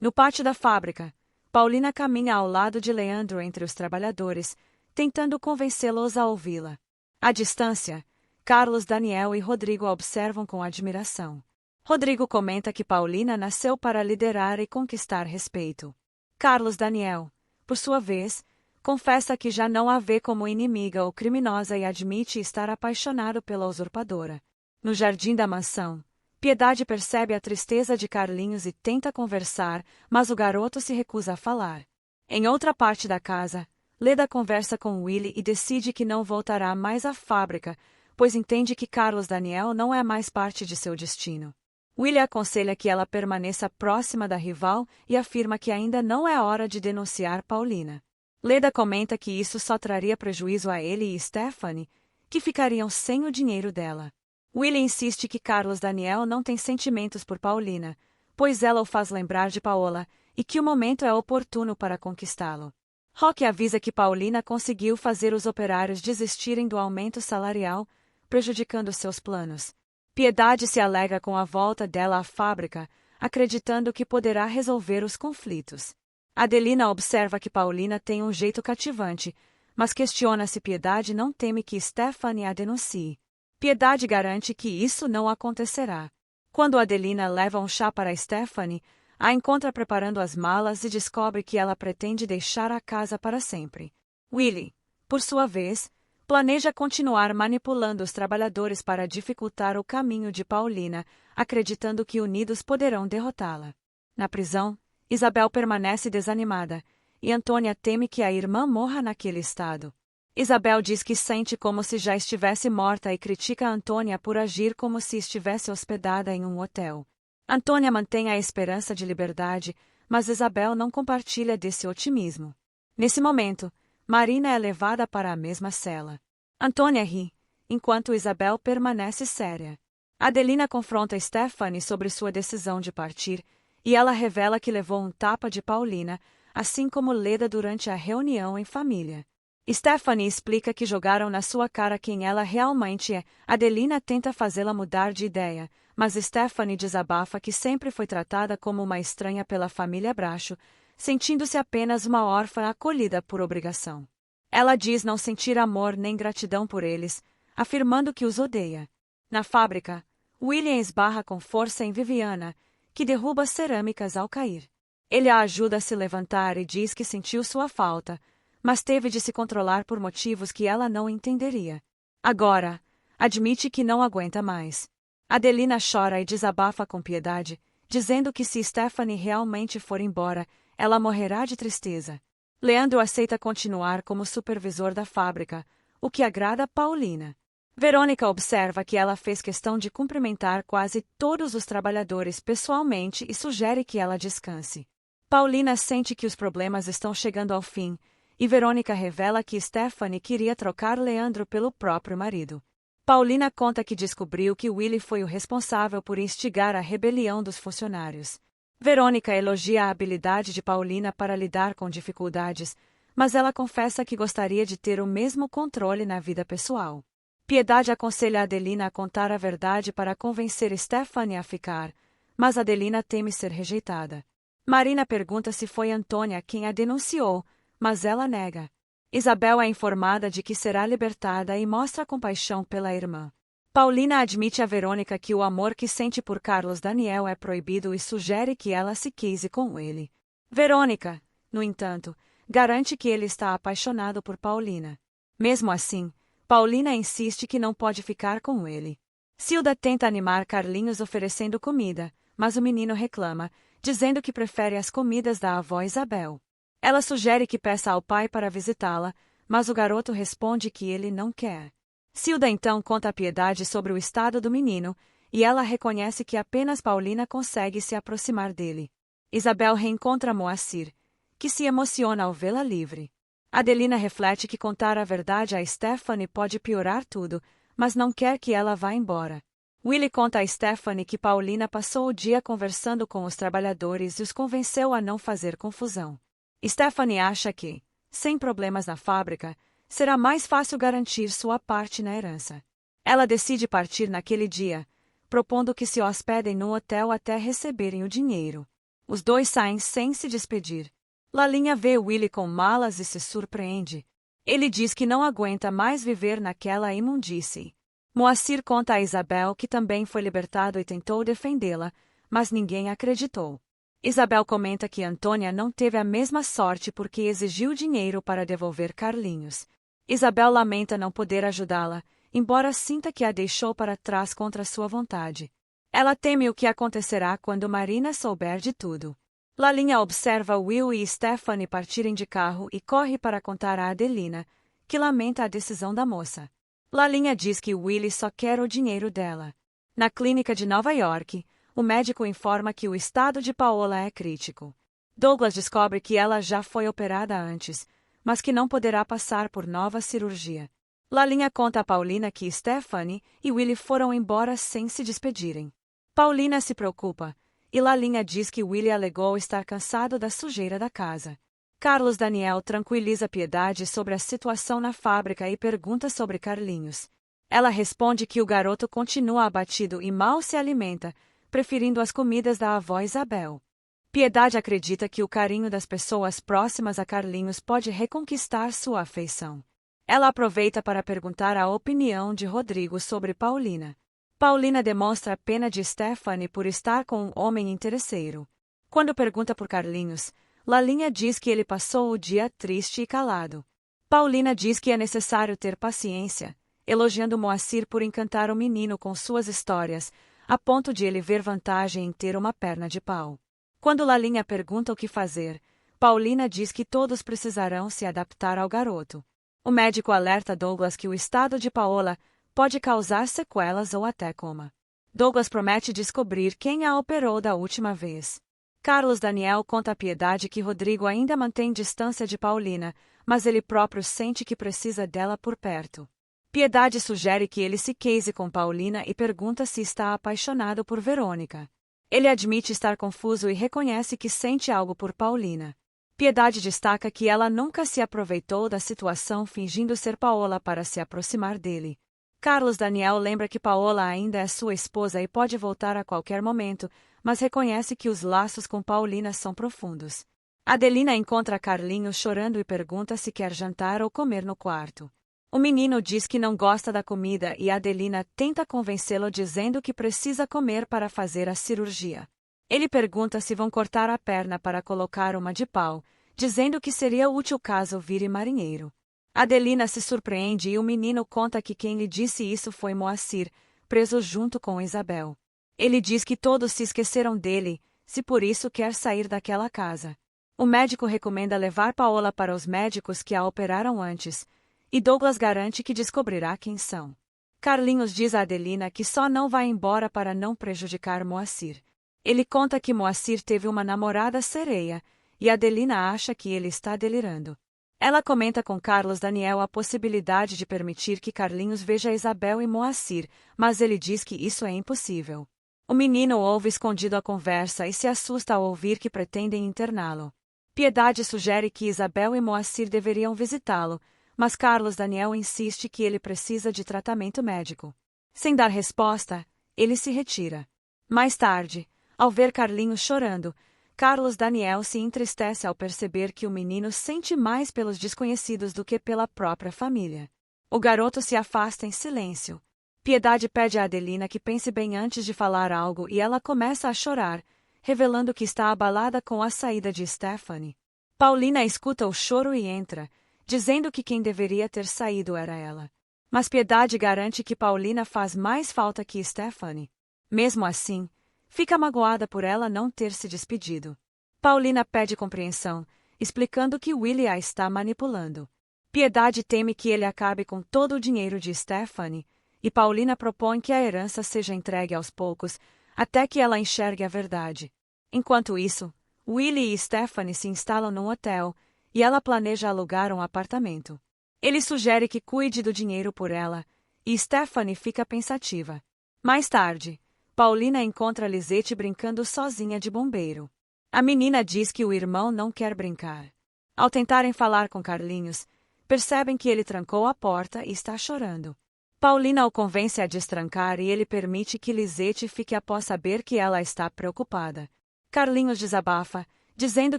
No pátio da fábrica, Paulina caminha ao lado de Leandro entre os trabalhadores, tentando convencê-los a ouvi-la. À distância, Carlos, Daniel e Rodrigo a observam com admiração. Rodrigo comenta que Paulina nasceu para liderar e conquistar respeito. Carlos Daniel, por sua vez, confessa que já não a vê como inimiga ou criminosa e admite estar apaixonado pela usurpadora. No jardim da mansão, Piedade percebe a tristeza de Carlinhos e tenta conversar, mas o garoto se recusa a falar. Em outra parte da casa, Leda conversa com Willy e decide que não voltará mais à fábrica, pois entende que Carlos Daniel não é mais parte de seu destino. Willy aconselha que ela permaneça próxima da rival e afirma que ainda não é hora de denunciar Paulina. Leda comenta que isso só traria prejuízo a ele e Stephanie, que ficariam sem o dinheiro dela. Willy insiste que Carlos Daniel não tem sentimentos por Paulina, pois ela o faz lembrar de Paola e que o momento é oportuno para conquistá-lo. Rock avisa que Paulina conseguiu fazer os operários desistirem do aumento salarial, prejudicando seus planos. Piedade se alegra com a volta dela à fábrica, acreditando que poderá resolver os conflitos. Adelina observa que Paulina tem um jeito cativante, mas questiona se Piedade não teme que Stephanie a denuncie. Piedade garante que isso não acontecerá. Quando Adelina leva um chá para Stephanie, a encontra preparando as malas e descobre que ela pretende deixar a casa para sempre. Willy, por sua vez, planeja continuar manipulando os trabalhadores para dificultar o caminho de Paulina, acreditando que unidos poderão derrotá-la. Na prisão, Isabel permanece desanimada, e Antônia teme que a irmã morra naquele estado. Isabel diz que sente como se já estivesse morta e critica Antônia por agir como se estivesse hospedada em um hotel. Antônia mantém a esperança de liberdade, mas Isabel não compartilha desse otimismo. Nesse momento, Marina é levada para a mesma cela. Antônia ri, enquanto Isabel permanece séria. Adelina confronta Stephanie sobre sua decisão de partir, e ela revela que levou um tapa de Paulina, assim como Leda durante a reunião em família. Stephanie explica que jogaram na sua cara quem ela realmente é. Adelina tenta fazê-la mudar de ideia, mas Stephanie desabafa que sempre foi tratada como uma estranha pela família Bracho, sentindo-se apenas uma órfã acolhida por obrigação. Ela diz não sentir amor nem gratidão por eles, afirmando que os odeia. Na fábrica, William esbarra com força em Viviana, que derruba cerâmicas ao cair. Ele a ajuda a se levantar e diz que sentiu sua falta, mas teve de se controlar por motivos que ela não entenderia. Agora, admite que não aguenta mais. Adelina chora e desabafa com Piedade, dizendo que se Stephanie realmente for embora, ela morrerá de tristeza. Leandro aceita continuar como supervisor da fábrica, o que agrada Paulina. Verônica observa que ela fez questão de cumprimentar quase todos os trabalhadores pessoalmente e sugere que ela descanse. Paulina sente que os problemas estão chegando ao fim, e Verônica revela que Stephanie queria trocar Leandro pelo próprio marido. Paulina conta que descobriu que Willy foi o responsável por instigar a rebelião dos funcionários. Verônica elogia a habilidade de Paulina para lidar com dificuldades, mas ela confessa que gostaria de ter o mesmo controle na vida pessoal. Piedade aconselha Adelina a contar a verdade para convencer Stephanie a ficar, mas Adelina teme ser rejeitada. Marina pergunta se foi Antônia quem a denunciou, mas ela nega. Isabel é informada de que será libertada e mostra compaixão pela irmã. Paulina admite a Verônica que o amor que sente por Carlos Daniel é proibido e sugere que ela se case com ele. Verônica, no entanto, garante que ele está apaixonado por Paulina. Mesmo assim, Paulina insiste que não pode ficar com ele. Cilda tenta animar Carlinhos oferecendo comida, mas o menino reclama, dizendo que prefere as comidas da avó Isabel. Ela sugere que peça ao pai para visitá-la, mas o garoto responde que ele não quer. Cilda então conta a Piedade sobre o estado do menino, e ela reconhece que apenas Paulina consegue se aproximar dele. Isabel reencontra Moacir, que se emociona ao vê-la livre. Adelina reflete que contar a verdade a Stephanie pode piorar tudo, mas não quer que ela vá embora. Willy conta a Stephanie que Paulina passou o dia conversando com os trabalhadores e os convenceu a não fazer confusão. Stephanie acha que, sem problemas na fábrica, será mais fácil garantir sua parte na herança. Ela decide partir naquele dia, propondo que se hospedem no hotel até receberem o dinheiro. Os dois saem sem se despedir. Lalinha vê Willie com malas e se surpreende. Ele diz que não aguenta mais viver naquela imundície. Moacir conta a Isabel que também foi libertado e tentou defendê-la, mas ninguém acreditou. Isabel comenta que Antônia não teve a mesma sorte porque exigiu dinheiro para devolver Carlinhos. Isabel lamenta não poder ajudá-la, embora sinta que a deixou para trás contra sua vontade. Ela teme o que acontecerá quando Marina souber de tudo. Lalinha observa Will e Stephanie partirem de carro e corre para contar a Adelina, que lamenta a decisão da moça. Lalinha diz que Willie só quer o dinheiro dela. Na clínica de Nova York, o médico informa que o estado de Paola é crítico. Douglas descobre que ela já foi operada antes, mas que não poderá passar por nova cirurgia. Lalinha conta a Paulina que Stephanie e Willie foram embora sem se despedirem. Paulina se preocupa, e Lalinha diz que Willie alegou estar cansado da sujeira da casa. Carlos Daniel tranquiliza Piedade sobre a situação na fábrica e pergunta sobre Carlinhos. Ela responde que o garoto continua abatido e mal se alimenta, preferindo as comidas da avó Isabel. Piedade acredita que o carinho das pessoas próximas a Carlinhos pode reconquistar sua afeição. Ela aproveita para perguntar a opinião de Rodrigo sobre Paulina. Paulina demonstra a pena de Stephanie por estar com um homem interesseiro. Quando pergunta por Carlinhos, Lalinha diz que ele passou o dia triste e calado. Paulina diz que é necessário ter paciência, elogiando Moacir por encantar o menino com suas histórias, a ponto de ele ver vantagem em ter uma perna de pau. Quando Lalinha pergunta o que fazer, Paulina diz que todos precisarão se adaptar ao garoto. O médico alerta Douglas que o estado de Paola pode causar sequelas ou até coma. Douglas promete descobrir quem a operou da última vez. Carlos Daniel conta a Piedade que Rodrigo ainda mantém distância de Paulina, mas ele próprio sente que precisa dela por perto. Piedade sugere que ele se case com Paulina e pergunta se está apaixonado por Verônica. Ele admite estar confuso e reconhece que sente algo por Paulina. Piedade destaca que ela nunca se aproveitou da situação fingindo ser Paola para se aproximar dele. Carlos Daniel lembra que Paola ainda é sua esposa e pode voltar a qualquer momento, mas reconhece que os laços com Paulina são profundos. Adelina encontra Carlinhos chorando e pergunta se quer jantar ou comer no quarto. O menino diz que não gosta da comida e Adelina tenta convencê-lo dizendo que precisa comer para fazer a cirurgia. Ele pergunta se vão cortar a perna para colocar uma de pau, dizendo que seria útil caso vire marinheiro. Adelina se surpreende e o menino conta que quem lhe disse isso foi Moacir, preso junto com Isabel. Ele diz que todos se esqueceram dele, se por isso quer sair daquela casa. O médico recomenda levar Paola para os médicos que a operaram antes, e Douglas garante que descobrirá quem são. Carlinhos diz a Adelina que só não vai embora para não prejudicar Moacir. Ele conta que Moacir teve uma namorada sereia, e Adelina acha que ele está delirando. Ela comenta com Carlos Daniel a possibilidade de permitir que Carlinhos veja Isabel e Moacir, mas ele diz que isso é impossível. O menino ouve escondido a conversa e se assusta ao ouvir que pretendem interná-lo. Piedade sugere que Isabel e Moacir deveriam visitá-lo, mas Carlos Daniel insiste que ele precisa de tratamento médico. Sem dar resposta, ele se retira. Mais tarde, ao ver Carlinhos chorando, Carlos Daniel se entristece ao perceber que o menino sente mais pelos desconhecidos do que pela própria família. O garoto se afasta em silêncio. Piedade pede a Adelina que pense bem antes de falar algo e ela começa a chorar, revelando que está abalada com a saída de Stephanie. Paulina escuta o choro e entra, dizendo que quem deveria ter saído era ela. Mas Piedade garante que Paulina faz mais falta que Stephanie. Mesmo assim, fica magoada por ela não ter se despedido. Paulina pede compreensão, explicando que Willie a está manipulando. Piedade teme que ele acabe com todo o dinheiro de Stephanie, e Paulina propõe que a herança seja entregue aos poucos, até que ela enxergue a verdade. Enquanto isso, Willie e Stephanie se instalam num hotel, e ela planeja alugar um apartamento. Ele sugere que cuide do dinheiro por ela, e Stephanie fica pensativa. Mais tarde, Paulina encontra Lisete brincando sozinha de bombeiro. A menina diz que o irmão não quer brincar. Ao tentarem falar com Carlinhos, percebem que ele trancou a porta e está chorando. Paulina o convence a destrancar e ele permite que Lisete fique após saber que ela está preocupada. Carlinhos desabafa, dizendo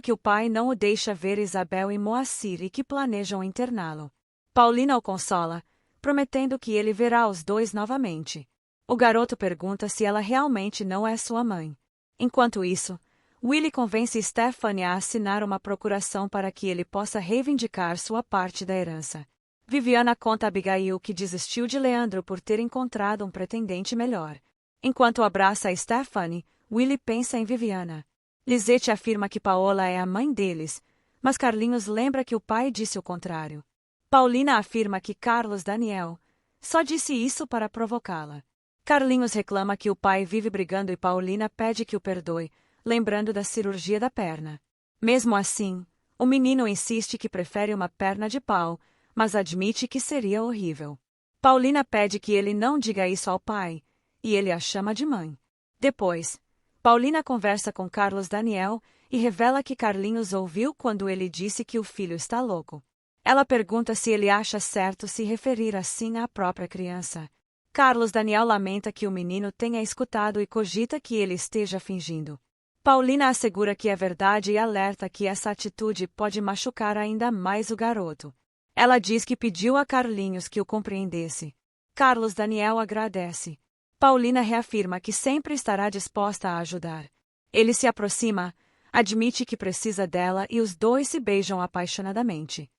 que o pai não o deixa ver Isabel e Moacir e que planejam interná-lo. Paulina o consola, prometendo que ele verá os dois novamente. O garoto pergunta se ela realmente não é sua mãe. Enquanto isso, Willie convence Stephanie a assinar uma procuração para que ele possa reivindicar sua parte da herança. Viviana conta a Abigail que desistiu de Leandro por ter encontrado um pretendente melhor. Enquanto abraça a Stephanie, Willie pensa em Viviana. Lisette afirma que Paola é a mãe deles, mas Carlinhos lembra que o pai disse o contrário. Paulina afirma que Carlos Daniel só disse isso para provocá-la. Carlinhos reclama que o pai vive brigando e Paulina pede que o perdoe, lembrando da cirurgia da perna. Mesmo assim, o menino insiste que prefere uma perna de pau, mas admite que seria horrível. Paulina pede que ele não diga isso ao pai, e ele a chama de mãe. Depois, Paulina conversa com Carlos Daniel e revela que Carlinhos ouviu quando ele disse que o filho está louco. Ela pergunta se ele acha certo se referir assim à própria criança. Carlos Daniel lamenta que o menino tenha escutado e cogita que ele esteja fingindo. Paulina assegura que é verdade e alerta que essa atitude pode machucar ainda mais o garoto. Ela diz que pediu a Carlinhos que o compreendesse. Carlos Daniel agradece. Paulina reafirma que sempre estará disposta a ajudar. Ele se aproxima, admite que precisa dela e os dois se beijam apaixonadamente.